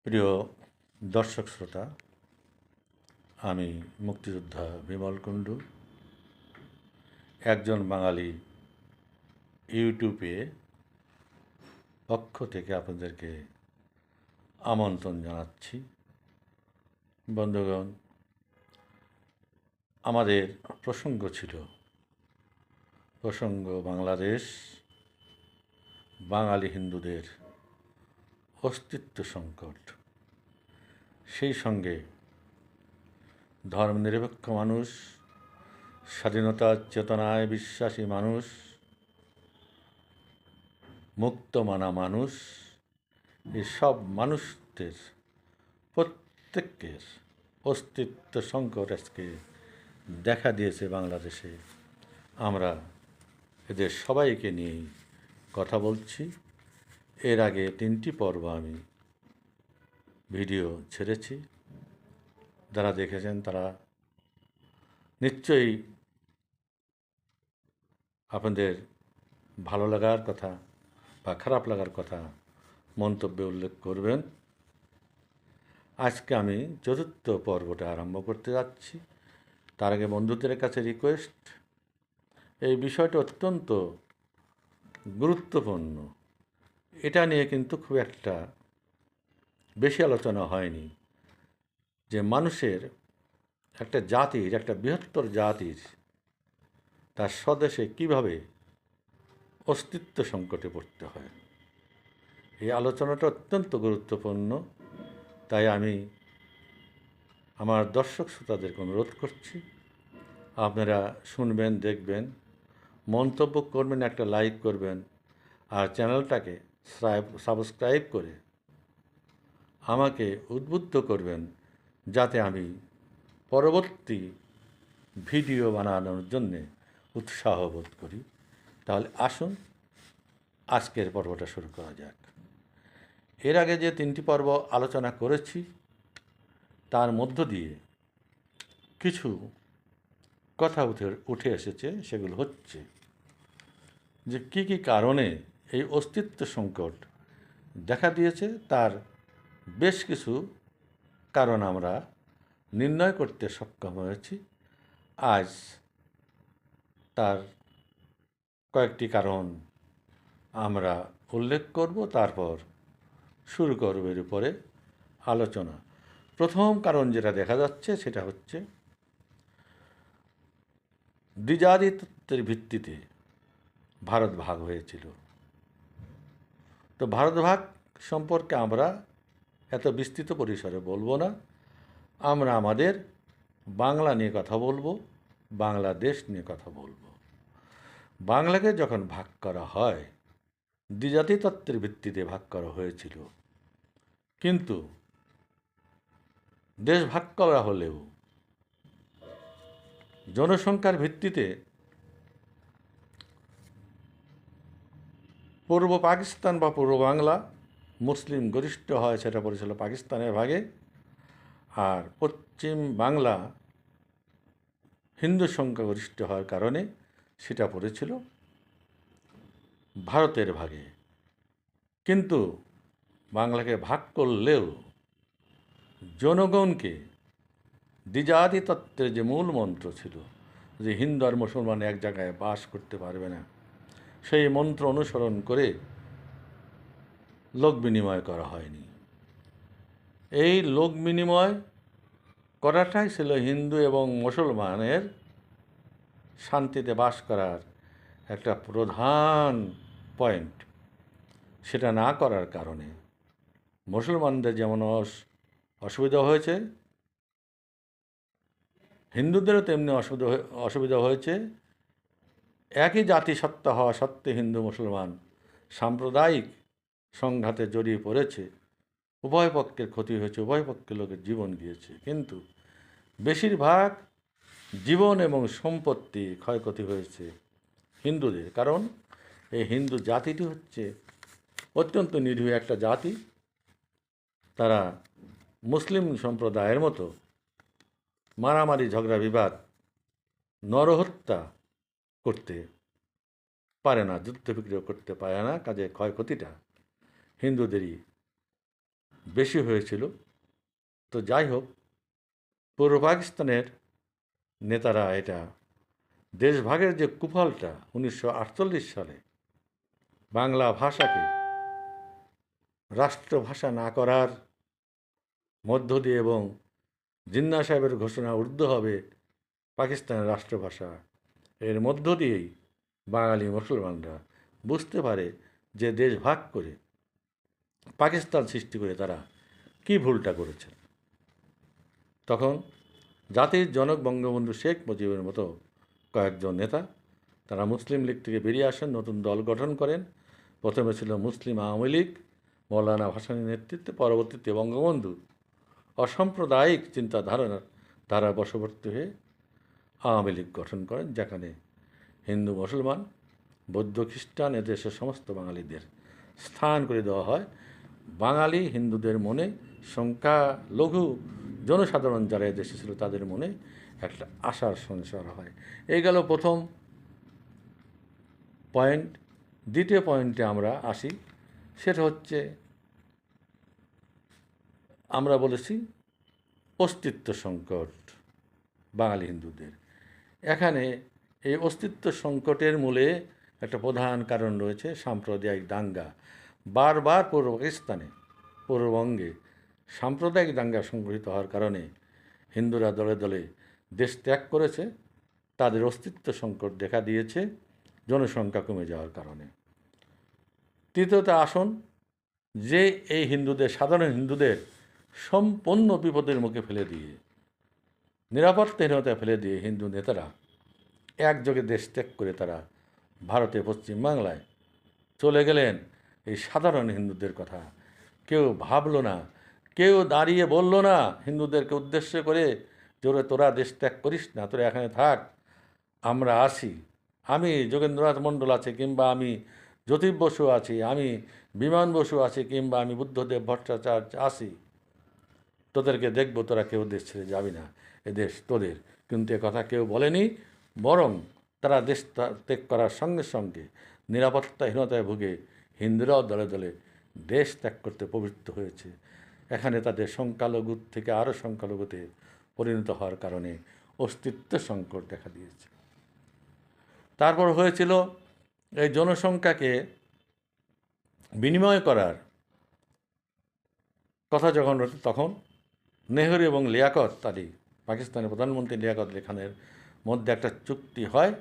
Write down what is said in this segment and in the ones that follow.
প্রিয় দর্শক শ্রোতা, আমি মুক্তিযোদ্ধা বিমল কুণ্ডু, একজন বাঙালি ইউটিউবে পক্ষ থেকে আপনাদেরকে আমন্ত্রণ জানাচ্ছি। বন্ধুগণ, আমাদের প্রসঙ্গ বাংলাদেশ, বাঙালি হিন্দুদের অস্তিত্ব সংকট, সেই সঙ্গে ধর্মনিরপেক্ষ মানুষ, স্বাধীনতার চেতনায় বিশ্বাসী মানুষ, মুক্ত মানা মানুষ, এসব মানুষদের প্রত্যেকের অস্তিত্ব সংকট আজকে দেখা দিয়েছে বাংলাদেশে। আমরা এদের সবাইকে নিয়েই কথা বলছি। এর আগে 3টি পর্ব আমি ভিডিও ছেড়েছি। যারা দেখেছেন তারা নিশ্চয়ই আপনাদের ভালো লাগার কথা বা খারাপ লাগার কথা মন্তব্যে উল্লেখ করবেন। আজকে আমি 4র্থ পর্বটা আরম্ভ করতে যাচ্ছি। তার আগে বন্ধুদের কাছে রিকোয়েস্ট, এই বিষয়টা অত্যন্ত গুরুত্বপূর্ণ। এটা নিয়ে কিন্তু খুব একটা বেশি আলোচনা হয়নি যে মানুষের, একটা জাতির, একটা বৃহত্তর জাতির তার স্বদেশে কীভাবে অস্তিত্ব সংকটে পড়তে হয়। এই আলোচনাটা অত্যন্ত গুরুত্বপূর্ণ। তাই আমি আমার দর্শক শ্রোতাদেরকে অনুরোধ করছি, আপনারা শুনবেন, দেখবেন, মন্তব্য করবেন, একটা লাইক করবেন, আর চ্যানেলটাকে সাবস্ক্রাইব করে আমাকে উদ্বুদ্ধ করবেন যাতে আমি পরবর্তী ভিডিও বানানোর জন্যে উৎসাহ বোধ করি। তাহলে আসুন আজকের পর্বটা শুরু করা যাক। এর আগে যে 3টি পর্ব আলোচনা করেছি তার মধ্য দিয়ে কিছু কথা উঠে এসেছে। সেগুলো হচ্ছে যে কী কী কারণে এই অস্তিত্ব সংকট দেখা দিয়েছে, তার বেশ কিছু কারণ আমরা নির্ণয় করতে সক্ষম হয়েছি। আজ তার কয়েকটি কারণ আমরা উল্লেখ করব, তারপর শুরু করব এর উপরে আলোচনা। প্রথম কারণ যেটা দেখা যাচ্ছে সেটা হচ্ছে দ্বিজাতিত্বের ভিত্তিতে ভারত ভাগ হয়েছিল। তো ভারত ভাগ সম্পর্কে আমরা এত বিস্তৃত পরিসরে বলবো না। আমরা আমাদের বাংলা নিয়ে কথা বলবো, বাংলাদেশ নিয়ে কথা বলবো। বাংলাকে যখন ভাগ করা হয়, দ্বিজাতি তত্ত্বের ভিত্তিতে ভাগ করা হয়েছিল, কিন্তু দেশ ভাগ করা হলেও জনসংখ্যার ভিত্তিতে পূর্ব পাকিস্তান বা পূর্ব বাংলা মুসলিম গরিষ্ঠ হয়, সেটা পড়েছিল পাকিস্তানের ভাগে, আর পশ্চিম বাংলা হিন্দু সংখ্যাগরিষ্ঠ হওয়ার কারণে সেটা পড়েছিল ভারতের ভাগে। কিন্তু বাংলাকে ভাগ করলেও জনগণকে দ্বিজাতি তত্ত্বের যে মূল মন্ত্র ছিল যে হিন্দু আর মুসলমান এক জায়গায় বাস করতে পারবে না, সেই মন্ত্র অনুসরণ করে লোক বিনিময় করা হয়নি। এই লোক বিনিময় করাটাই ছিল হিন্দু এবং মুসলমানের শান্তিতে বাস করার একটা প্রধান পয়েন্ট। সেটা না করার কারণে মুসলমানদের যেমন অসুবিধা হয়েছে, হিন্দুদেরও তেমনি অসুবিধা হয়েছে। একই জাতিসত্তা হওয়া সত্ত্বে হিন্দু মুসলমান সাম্প্রদায়িক সংঘাতে জড়িয়ে পড়েছে। উভয় পক্ষের ক্ষতি হয়েছে, উভয় পক্ষের লোকের জীবন গিয়েছে, কিন্তু বেশিরভাগ জীবন এবং সম্পত্তি ক্ষয়ক্ষতি হয়েছে হিন্দুদের। কারণ এই হিন্দু জাতিটি হচ্ছে অত্যন্ত নিরীহ একটা জাতি। তারা মুসলিম সম্প্রদায়ের মতো মারামারি, ঝগড়া, বিবাদ, নরহত্যা করতে পারে না, যুদ্ধ বিগ্রহ করতে পারে না। কাজে ক্ষয়ক্ষতিটা হিন্দুদেরই বেশি হয়েছিল। তো যাই হোক, পূর্ব পাকিস্তানের নেতারা এটা দেশভাগের যে কুফলটা 1948 সালে বাংলা ভাষাকে রাষ্ট্রভাষা না করার মধ্য দিয়ে এবং জিন্না সাহেবের ঘোষণা উর্দু হবে পাকিস্তানের রাষ্ট্রভাষা, এর মধ্য দিয়েই বাঙালি মুসলমানরা বুঝতে পারে যে দেশ ভাগ করে পাকিস্তান সৃষ্টি করে তারা কী ভুলটা করেছে। তখন জাতির জনক বঙ্গবন্ধু শেখ মুজিবের মতো কয়েকজন নেতা তারা মুসলিম লীগ থেকে বেরিয়ে আসেন, নতুন দল গঠন করেন। প্রথমে ছিল মুসলিম আওয়ামী লীগ মৌলানা ভাসানীর নেতৃত্বে, পরবর্তীতে বঙ্গবন্ধু অসাম্প্রদায়িক ধারা বশবর্তী হয়ে আওয়ামী লীগ গঠন করেন, যেখানে হিন্দু মুসলমান বৌদ্ধ খ্রিস্টান এদেশের সমস্ত বাঙালিদের স্থান করে দেওয়া হয়। বাঙালি হিন্দুদের মনে সংখ্যালঘু জনসাধারণ যারা এদেশে ছিল তাদের মনে একটা আশার সঞ্চার হয়। এই গেল প্রথম পয়েন্ট। দ্বিতীয় পয়েন্টে আমরা আসি, সেটা হচ্ছে আমরা বলেছি অস্তিত্ব সংকট বাঙালি হিন্দুদের। এখানে এই অস্তিত্ব সংকটের মূলে একটা প্রধান কারণ রয়েছে সাম্প্রদায়িক দাঙ্গা। বারবার পূর্ব পাকিস্তানে, পূর্ববঙ্গে সাম্প্রদায়িক দাঙ্গা সংঘটিত হওয়ার কারণে হিন্দুরা দলে দলে দেশ ত্যাগ করেছে। তাদের অস্তিত্ব সংকট দেখা দিয়েছে জনসংখ্যা কমে যাওয়ার কারণে। তৃতীয়ত আসুন, যে এই হিন্দুদের, সাধারণ হিন্দুদের সম্পূর্ণ বিপদের মুখে ফেলে দিয়ে, নিরাপত্তাহীনতায় ফেলে দিয়ে হিন্দু নেতারা একযোগে দেশ ত্যাগ করে তারা ভারতে পশ্চিমবাংলায় চলে গেলেন। এই সাধারণ হিন্দুদের কথা কেউ ভাবল না, কেউ দাঁড়িয়ে বলল না হিন্দুদেরকে উদ্দেশ্য করে যে তোরা দেশ ত্যাগ করিস না, তোরা এখানে থাক, আমরা আসি। আমি যোগেন্দ্রনাথ মণ্ডল আছে, কিংবা আমি জ্যোতিব বসু আছি, আমি বিমান বসু আছি, কিংবা আমি বুদ্ধদেব ভট্টাচার্য আসি, তোদেরকে দেখবো, তোরা কেউ দেশ ছেড়ে যাবি না, এ দেশ তোদের। কিন্তু এ কথা কেউ বলেনি, বরং তারা দেশ ত্যাগ করার সঙ্গে সঙ্গে নিরাপত্তাহীনতায় ভুগে হিন্দুরাও দলে দলে দেশ ত্যাগ করতে প্রবৃত্ত হয়েছে। এখানে তাদের সংখ্যালঘু থেকে আরও সংখ্যালঘুতে পরিণত হওয়ার কারণে অস্তিত্ব সংকট দেখা দিয়েছে। তারপর হয়েছিল এই জনসংখ্যাকে বিনিময় করার কথা যখন হচ্ছে, তখন নেহরু এবং লিয়াকত আলী, পাকিস্তানের প্রধানমন্ত্রী লিয়াকত আলী খানের মধ্যে একটা চুক্তি হয়।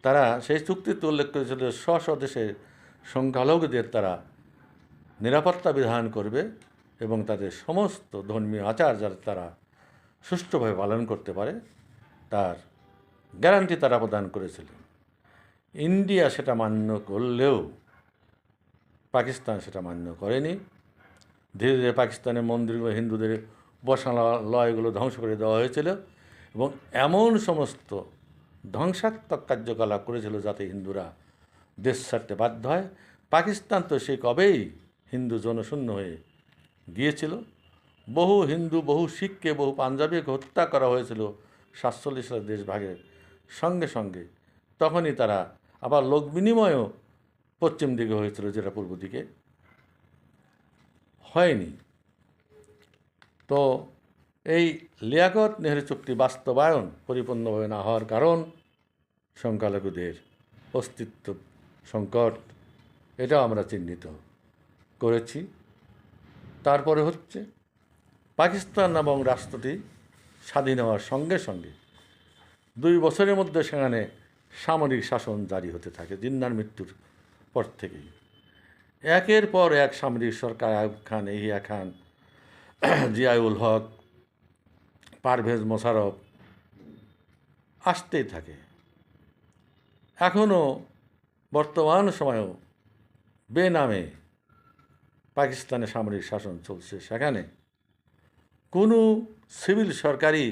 তারা সেই চুক্তিতে উল্লেখ করেছিল স্ব দেশের সংখ্যালঘুদের তারা নিরাপত্তা বিধান করবে এবং তাদের সমস্ত ধর্মীয় আচার যাতে তারা সুষ্ঠুভাবে পালন করতে পারে তার গ্যারান্টি তারা প্রদান করেছিল। ইন্ডিয়া সেটা মান্য করলেও পাকিস্তান সেটা মান্য করেনি। ধীরে ধীরে পাকিস্তানের মন্দিরগুলো, হিন্দুদের উপাসনালয়গুলো ধ্বংস করে দেওয়া হয়েছিল এবং এমন সমস্ত ধ্বংসাত্মক কার্যকলাপ করেছিল যাতে হিন্দুরা দেশ ছাড়তে বাধ্য হয়। পাকিস্তান তো সেই কবেই হিন্দু জনশূন্য হয়ে গিয়েছিল। বহু হিন্দু, বহু শিখকে, বহু পাঞ্জাবিকে হত্যা করা হয়েছিল 47 সালের দেশ ভাগের সঙ্গে সঙ্গে। তখনই তারা আবার লোক বিনিময়ও পশ্চিম দিকে হয়েছিল, যেটা পূর্ব দিকে হয়নি। তো এই লিয়াকত নেহরু চুক্তি বাস্তবায়ন পরিপূর্ণভাবে না হওয়ার কারণ সংখ্যালঘুদের অস্তিত্ব সংকট, এটাও আমরা চিহ্নিত করেছি। তারপরে হচ্ছে পাকিস্তান নামক রাষ্ট্রটি স্বাধীন হওয়ার সঙ্গে সঙ্গে 2 বছরের মধ্যে সেখানে সামরিক শাসন জারি হতে থাকে জিন্নার মৃত্যুর পর থেকেই। একের পর এক সামরিক সরকার, আইয়ুব খান, ইয়াহিয়া খান, জিয়াউল হক, পারভেজ মোশাররফ আসতেই থাকে। এখনও বর্তমান সময়েও বেনামে পাকিস্তানে সামরিক শাসন চলছে। সেখানে কোনো সিভিল সরকারই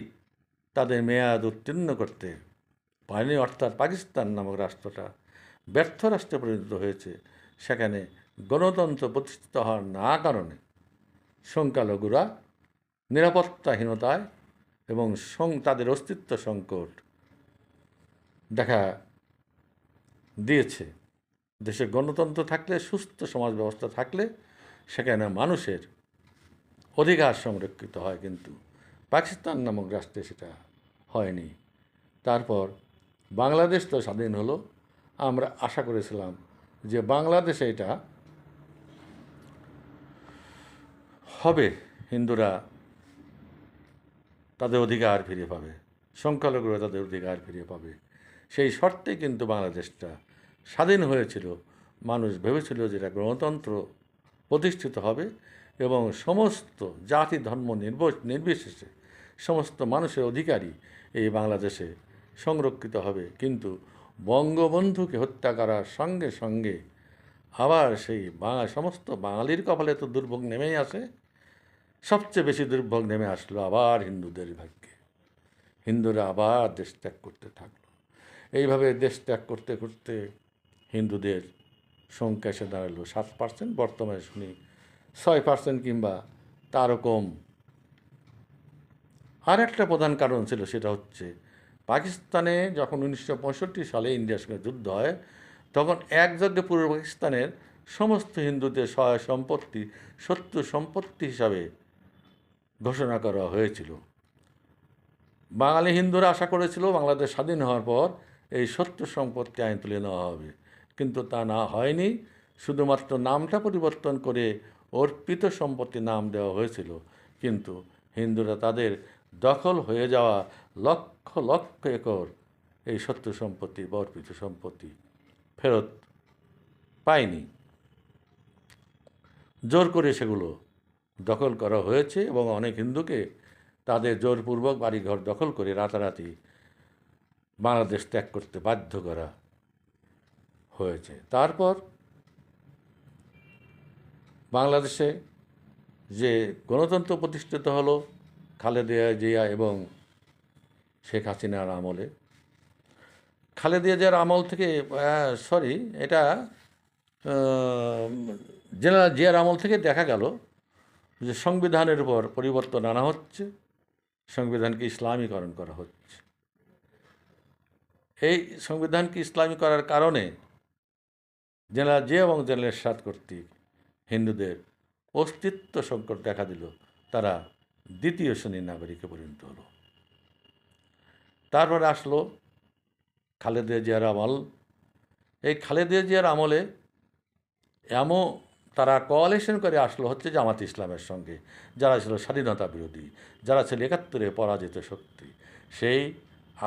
তাদের মেয়াদ উত্তীর্ণ করতে পারেনি, অর্থাৎ পাকিস্তান নামক রাষ্ট্রটা ব্যর্থ রাষ্ট্রে পরিণত হয়েছে। সেখানে গণতন্ত্র প্রতিষ্ঠিত হওয়ার না কারণে সংখ্যালঘুরা নিরাপত্তাহীনতায় এবং তাদের অস্তিত্ব সংকট দেখা দিয়েছে। দেশে গণতন্ত্র থাকলে, সুস্থ সমাজ ব্যবস্থা থাকলে সেখানে মানুষের অধিকার সংরক্ষিত হয়, কিন্তু পাকিস্তান নামক রাষ্ট্রে সেটা হয়নি। তারপর বাংলাদেশ তো স্বাধীন হলো, আমরা আশা করেছিলাম যে বাংলাদেশে এটা হবে, হিন্দুরা তাদের অধিকার ফিরে পাবে, সংখ্যালঘুরা তাদের অধিকার ফিরে পাবে। সেই শর্তে কিন্তু বাংলাদেশটা স্বাধীন হয়েছিল। মানুষ ভেবেছিল যে এটা গণতন্ত্র প্রতিষ্ঠিত হবে এবং সমস্ত জাতি ধর্ম নির্বিশেষে সমস্ত মানুষের অধিকারই এই বাংলাদেশে সংরক্ষিত হবে। কিন্তু বঙ্গবন্ধুকে হত্যা করার সঙ্গে সঙ্গে আবার সেই সমস্ত বাঙালির কপালে তো দুর্ভোগ নেমেই আসে। সবচেয়ে বেশি দুর্ভোগ নেমে আসলো আবার হিন্দুদের ভাগ্যে। হিন্দুরা আবার দেশ ত্যাগ করতে থাকলো। এইভাবে দেশ ত্যাগ করতে করতে হিন্দুদের সংখ্যা এসে দাঁড়ালো 7%, বর্তমানে শুনি 6% কিংবা তারও কম। আর একটা প্রধান কারণ ছিল, সেটা হচ্ছে পাকিস্তানে যখন 1965 সালে ইন্ডিয়ার সঙ্গে যুদ্ধ হয়, তখন একযোগে পূর্ব পাকিস্তানের সমস্ত হিন্দুদের সহায় সম্পত্তি শত্রু সম্পত্তি হিসাবে ঘোষণা করা হয়েছিল। বাঙালি হিন্দুরা আশা করেছিল বাংলাদেশ স্বাধীন হওয়ার পর এই শত্রু সম্পত্তি আইন তুলে নেওয়া হবে, কিন্তু তা না হয়নি। শুধুমাত্র নামটা পরিবর্তন করে অর্পিত সম্পত্তি নাম দেওয়া হয়েছিল, কিন্তু হিন্দুরা তাদের দখল হয়ে যাওয়া লক্ষ লক্ষ একর এই শত্রু সম্পত্তি বা অর্পিত সম্পত্তি ফেরত পায়নি। জোর করে সেগুলো দখল করা হয়েছে এবং অনেক হিন্দুকে তাদের জোরপূর্বক বাড়িঘর দখল করে রাতারাতি বাংলাদেশ ত্যাগ করতে বাধ্য করা হয়েছে। তারপর বাংলাদেশে যে গণতন্ত্র প্রতিষ্ঠিত হলো খালেদা জিয়া এবং শেখ হাসিনার আমলে, খালেদা জিয়ার আমল থেকে এটা জেনারেল জিয়ার আমল থেকে দেখা গেল যে সংবিধানের উপর পরিবর্তন আনা হচ্ছে, সংবিধানকে ইসলামীকরণ করা হচ্ছে। এই সংবিধানকে ইসলামী করার কারণে জেনারেল জিয়া এবং জেনারেল এরশাদ কর্তৃক হিন্দুদের অস্তিত্ব সংকট দেখা দিল, তারা দ্বিতীয় শ্রেণীর নাগরিকে পরিণত হলো। তারপরে আসলো খালেদা জিয়ার আমল। এই খালেদা জিয়ার আমলে তারা কোয়ালিশন করে আসলো হচ্ছে জামাত ইসলামের সঙ্গে, যারা ছিল স্বাধীনতা বিরোধী, যারা ছিল 71-এ পরাজিত শক্তি। সেই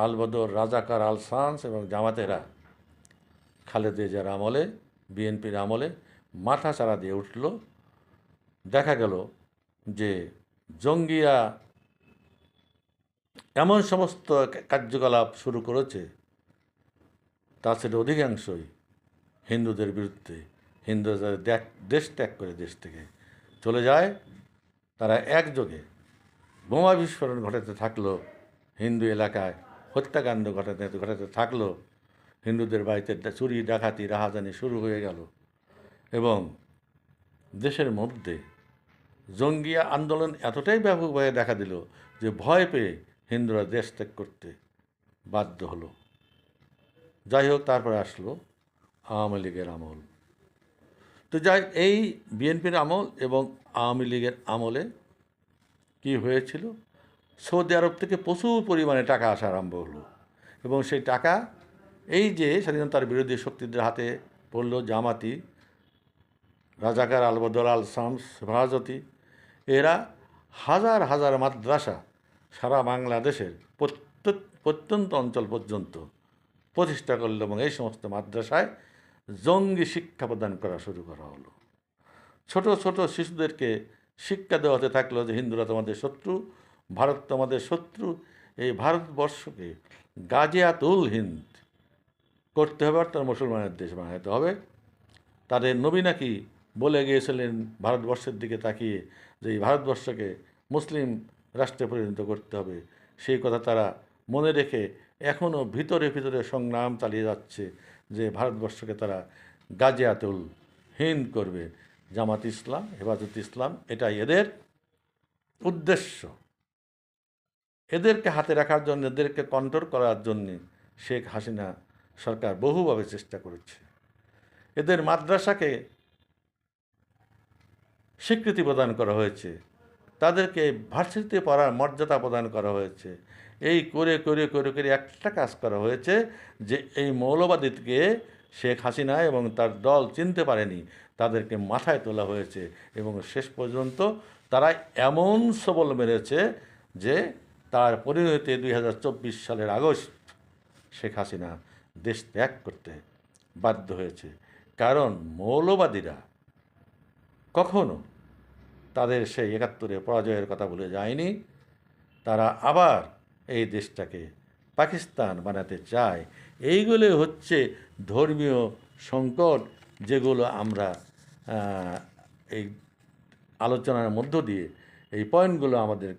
আলবদর, রাজাকার, আল সান্স এবং জামাতেরা খালেদা জিয়ার আমলে, বিএনপির আমলে মাথা চাড়া দিয়ে উঠল। দেখা গেল যে জঙ্গিরা এমন সমস্ত কার্যকলাপ শুরু করেছে, তা ছিল অধিকাংশই হিন্দুদের বিরুদ্ধে। হিন্দুরা দেশ ত্যাগ করে দেশ থেকে চলে যায়, তারা একযোগে বোমা বিস্ফোরণ ঘটাতে থাকলো, হিন্দু এলাকায় হত্যাকাণ্ড ঘটাতে থাকলো, হিন্দুদের বাড়িতে চুরি ডাকাতি রাহাজানি শুরু হয়ে গেল এবং দেশের মধ্যে জঙ্গি আন্দোলন এতটাই ব্যাপকভাবে দেখা দিল যে ভয় পেয়ে হিন্দুরা দেশ ত্যাগ করতে বাধ্য হলো। যাই হোক, তারপরে আসলো আওয়ামী লীগের আমল। তো এই বিএনপির আমল এবং আওয়ামী লীগের আমলে কি হয়েছিল, সৌদি আরব থেকে প্রচুর পরিমাণে টাকা আসা আরম্ভ হলো এবং সেই টাকা এই যে স্বাধীনতার বিরোধী শক্তিদের হাতে পড়ল, জামাতি, রাজাকার, আলবদর, আল শামস, হেফাজতি, এরা হাজার হাজার মাদ্রাসা সারা বাংলাদেশের প্রত্যন্ত অঞ্চল পর্যন্ত প্রতিষ্ঠা করল এবং এই সমস্ত মাদ্রাসায় জঙ্গি শিক্ষা প্রদান করা শুরু করা হলো। ছোট ছোট শিশুদেরকে শিক্ষা দেওয়াতে থাকলো যে হিন্দুরা তোমাদের শত্রু, ভারত তোমাদের শত্রু, এই ভারতবর্ষকে গাজিয়াতুল হিন্দ করতে হবে, অর্থাৎ মুসলমানের দেশ বানাতে হবে। তাদের নবী নাকি বলে গিয়েছিলেন ভারতবর্ষের দিকে তাকিয়ে যে এই ভারতবর্ষকে মুসলিম রাষ্ট্রে পরিণত করতে হবে। সেই কথা তারা মনে রেখে এখনও ভিতরে ভিতরে সংগ্রাম চালিয়ে যাচ্ছে যে ভারতবর্ষকে তারা গাজিয়াতুল হিন্দ করবে। জামাত ইসলাম, হেফাজত ইসলাম, এটাই এদের উদ্দেশ্য। এদেরকে হাতে রাখার জন্য, এদেরকে কন্ট্রোল করার জন্যে শেখ হাসিনা সরকার বহুভাবে চেষ্টা করেছে। এদের মাদ্রাসাকে স্বীকৃতি প্রদান করা হয়েছে, তাদেরকে ভার্সিটিতে পড়ার মর্যাদা প্রদান করা হয়েছে। এই করে করে করে করে একটা কাজ করা হয়েছে যে এই মৌলবাদীকে শেখ হাসিনা এবং তার দল চিনতে পারেনি, তাদেরকে মাথায় তোলা হয়েছে এবং শেষ পর্যন্ত তারা এমন সবল মেরেছে যে তার পরিণতিতে 2024 সালের আগস্ট শেখ হাসিনা দেশ ত্যাগ করতে বাধ্য হয়েছে। কারণ মৌলবাদীরা কখনো তাদের সেই 71-এ পরাজয়ের কথা ভুলে যায়নি। তারা আবার এই দেশটাকে পাকিস্তান বানাতে চায়। এইগুলো হচ্ছে ধর্মীয় সংকট, যেগুলো আমরা এই আলোচনার মধ্য দিয়ে এই পয়েন্টগুলো আমাদের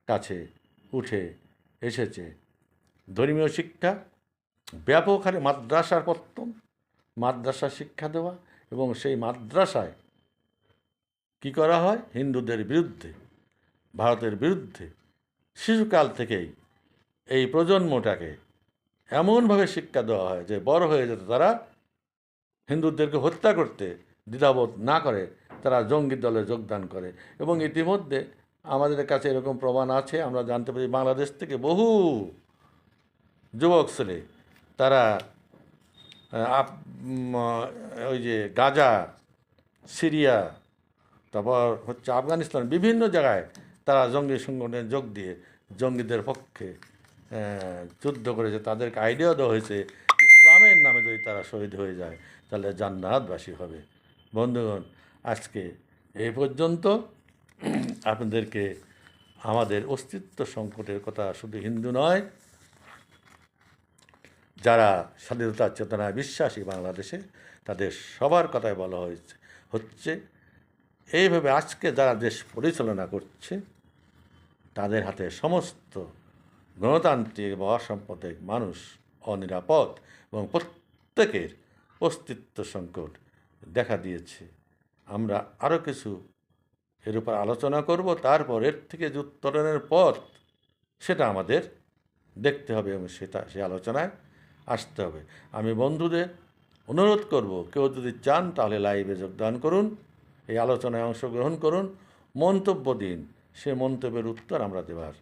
কাছে উঠে এসেছে। ধর্মীয় শিক্ষা, ব্যাপক হারে মাদ্রাসার পত্তন, মাদ্রাসা শিক্ষা দেওয়া এবং সেই মাদ্রাসায় কি করা হয় হিন্দুদের বিরুদ্ধে, ভারতের বিরুদ্ধে। শিশুকাল থেকেই এই প্রজন্মটাকে এমনভাবে শিক্ষা দেওয়া হয় যে বড় হয়ে যেতে তারা হিন্দুদেরকে হত্যা করতে দ্বিধাবোধ না করে তারা জঙ্গি দলে যোগদান করে। এবং ইতিমধ্যে আমাদের কাছে এরকম প্রমাণ আছে, আমরা জানতে পারি বাংলাদেশ থেকে বহু যুবক ছেলে তারা ওই যে গাজা, সিরিয়া, তারপর হচ্ছে আফগানিস্তান, বিভিন্ন জায়গায় তারা জঙ্গি সংগঠনে যোগ দিয়ে জঙ্গিদের পক্ষে যুদ্ধ করেছে। তাদেরকে আইডিয়াও দেওয়া হয়েছে ইসলামের নামে যদি তারা শহীদ হয়ে যায় তাহলে জান্নাতবাসী হবে। বন্ধুগণ, আজকে এই পর্যন্ত আপনাদেরকে আমাদের অস্তিত্ব সংকটের কথা শুধু হিন্দু নয়, যারা স্বাধীনতার চেতনায় বিশ্বাসী বাংলাদেশে তাদের সবার কথাই বলা হচ্ছে এইভাবে আজকে যারা দেশ পরিচালনা করছে তাদের হাতে সমস্ত গণতান্ত্রিক বা অসাম্প্রদায়িক মানুষ অনিরাপদ এবং প্রত্যেকের অস্তিত্ব সংকট দেখা দিয়েছে। আমরা আরও কিছু এর উপর আলোচনা করব, তারপর এর থেকে যে উত্তরণের পথ সেটা আমাদের দেখতে হবে এবং সেই আলোচনায় আসতে হবে। আমি বন্ধুদের অনুরোধ করব, কেউ যদি চান তাহলে লাইভে যোগদান করুন, এই আলোচনায় অংশগ্রহণ করুন, মন্তব্য দিন, সে মন্তব্যের উত্তর আমরা দেওয়ার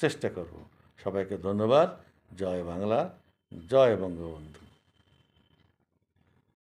চেষ্টা করব। সবাইকে ধন্যবাদ। জয় বাংলা, জয় বঙ্গবন্ধু।